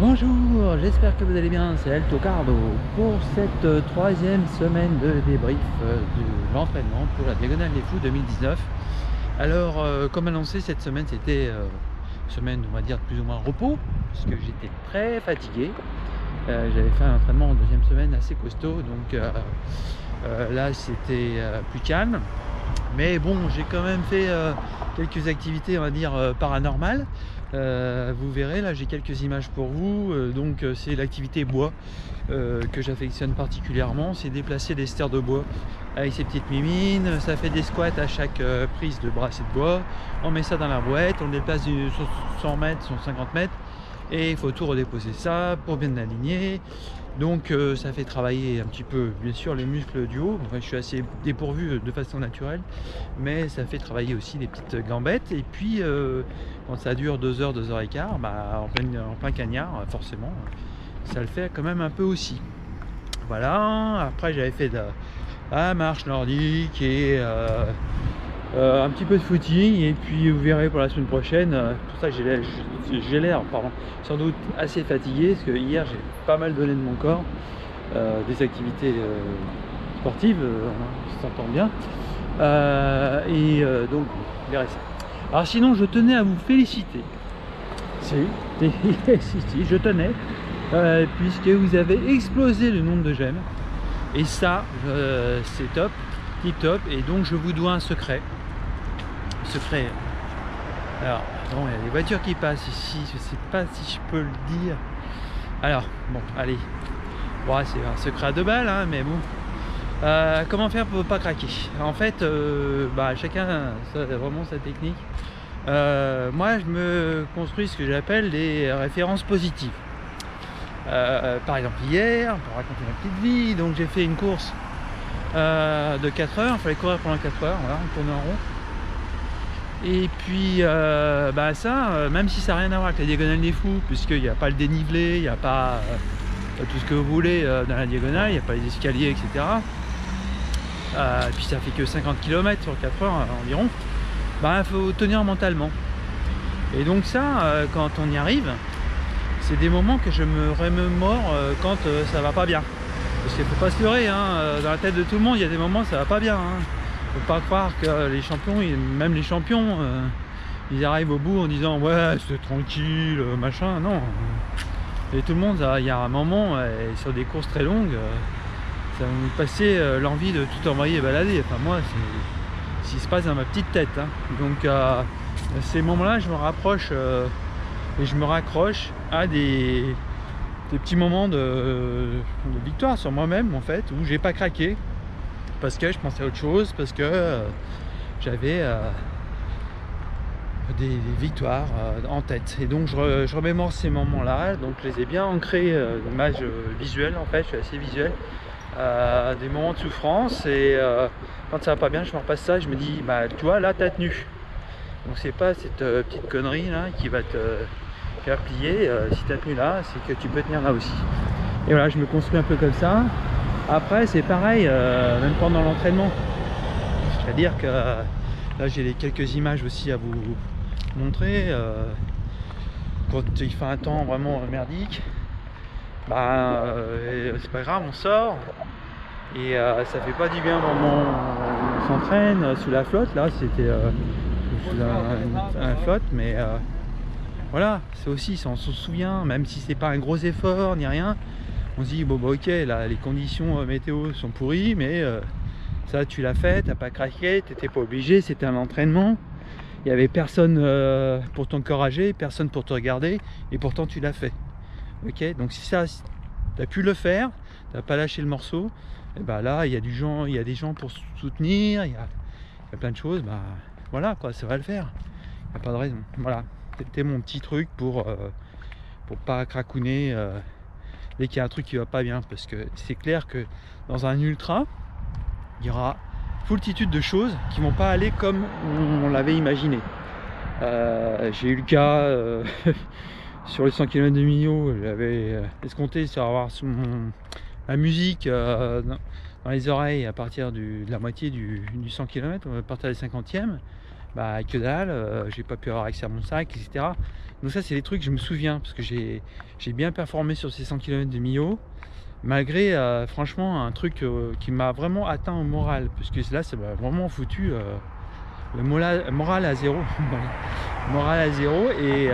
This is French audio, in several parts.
Bonjour, j'espère que vous allez bien, c'est Alto Cardo pour cette troisième semaine de débrief de l'entraînement pour la Diagonale des Fous 2019. Alors, comme annoncé, cette semaine c'était une semaine, on va dire, plus ou moins repos, parce que j'étais très fatigué. J'avais fait un entraînement en deuxième semaine assez costaud, donc là c'était plus calme. Mais bon, j'ai quand même fait quelques activités, on va dire, paranormales. Vous verrez, là j'ai quelques images pour vous. Donc c'est l'activité bois que j'affectionne particulièrement. C'est déplacer des stères de bois avec ces petites mimines. Ça fait des squats à chaque prise de bracelet de bois. On met ça dans la boîte, on le déplace sur 100 mètres, sur 50 mètres. Et il faut tout redéposer ça pour bien l'aligner. Donc ça fait travailler un petit peu, bien sûr, les muscles du haut. Enfin, je suis assez dépourvu de façon naturelle, mais ça fait travailler aussi les petites gambettes. Et puis quand ça dure 2 heures, 2 heures et quart, bah, en plein cagnard, forcément, ça le fait quand même un peu aussi. Voilà. Après j'avais fait de la marche nordique et un petit peu de footing, et puis vous verrez pour la semaine prochaine. Pour ça j'ai l'air sans doute assez fatigué, parce que hier j'ai pas mal donné de mon corps, des activités sportives, on s'entend bien, donc vous verrez ça. Alors sinon, je tenais à vous féliciter, si, si, je tenais, puisque vous avez explosé le nombre de j'aime, et ça c'est top, tip top. Et donc je vous dois un secret. Alors, bon, il y a des voitures qui passent ici, je sais pas si je peux le dire. Alors, bon, allez. Bon, c'est un secret à 2 balles, hein, mais bon. Comment faire pour pas craquer? En fait, chacun a vraiment sa technique. Moi, je me construis ce que j'appelle des références positives. Par exemple, hier, pour raconter ma petite vie, donc j'ai fait une course de 4 heures. Il fallait courir pendant 4 heures, voilà, on tourne en rond. Et puis même si ça n'a rien à voir avec la Diagonale des Fous, puisqu'il n'y a pas le dénivelé, il n'y a pas tout ce que vous voulez dans la diagonale, il n'y a pas les escaliers, etc. Et puis ça fait que 50 km sur 4 heures environ. Il faut tenir mentalement. Et donc ça, quand on y arrive, c'est des moments que je me remémore quand ça va pas bien. Parce qu'il ne faut pas se leurrer, hein, dans la tête de tout le monde, il y a des moments où ça va pas bien, hein. Faut pas croire que les champions, même les champions, ils arrivent au bout en disant ouais c'est tranquille, machin. Non. Et tout le monde, il y a un moment, sur des courses très longues, ça va me passer l'envie de tout envoyer balader. Enfin moi, c'est ce qui se passe dans ma petite tête, hein. Donc ces moments-là, je me rapproche et je me raccroche à des petits moments de victoire sur moi-même, en fait, où j'ai pas craqué. Parce que je pensais à autre chose, parce que j'avais des victoires en tête. Et donc je remémore ces moments-là, donc je les ai bien ancrés d'image visuelle, en fait, je suis assez visuel, des moments de souffrance. Et quand ça va pas bien, je me repasse ça, je me dis, tu vois, là t'as tenu. Donc c'est pas cette petite connerie là qui va te faire plier. Si t'as tenu là, c'est que tu peux tenir là aussi. Et voilà, je me construis un peu comme ça. Après c'est pareil, même pendant l'entraînement, c'est-à-dire que là j'ai quelques images aussi à vous montrer. Quand il fait un temps vraiment merdique, c'est pas grave, on sort et ça fait pas du bien au moment où on s'entraîne sous la flotte. Là c'était sous la flotte, mais voilà, c'est aussi, ça on s'en souvient, même si c'est pas un gros effort ni rien. On se dit bon ok, là les conditions météo sont pourries, mais ça tu l'as fait, t'as pas craqué, t'étais pas obligé, c'était un entraînement. Il y avait personne pour t'encourager, personne pour te regarder, et pourtant tu l'as fait. Ok, donc si ça, t'as pu le faire, t'as pas lâché le morceau, et là il y a des gens pour soutenir, il y a plein de choses, voilà quoi, ça va le faire. Il n'y a pas de raison. Voilà, c'était mon petit truc pour pas cracouner dès qu'il y a un truc qui va pas bien, parce que c'est clair que dans un ultra il y aura foultitude de choses qui vont pas aller comme on l'avait imaginé. J'ai eu le cas sur les 100 km de Millau, j'avais escompté sur avoir la musique dans les oreilles à partir de la moitié du 100 km, à partir des 50e. bah que dalle, j'ai pas pu avoir accès à mon sac, etc. Donc ça c'est des trucs que je me souviens, parce que j'ai bien performé sur ces 100 km de Millau, malgré franchement un truc qui m'a vraiment atteint au moral, parce que là ça m'a vraiment foutu le moral à zéro. Moral à zéro, et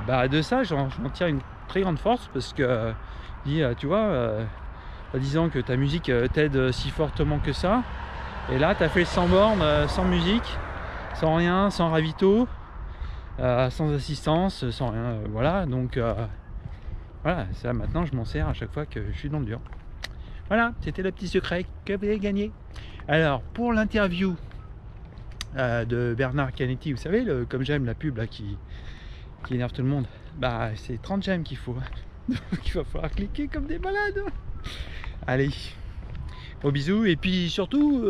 bah de ça j'en tire une très grande force, parce que tu vois, en disant que ta musique t'aide si fortement que ça, et là tu as fait 100 bornes sans musique, sans rien, sans ravito, sans assistance, sans rien, voilà. Donc voilà, ça maintenant je m'en sers à chaque fois que je suis dans le dur. Voilà, c'était le petit secret que vous avez gagné. Alors pour l'interview de Bernard Canetti, vous savez, comme j'aime la pub là, qui énerve tout le monde, bah c'est 30 j'aime qu'il faut. Donc il va falloir cliquer comme des malades. Allez, gros bisous, et puis surtout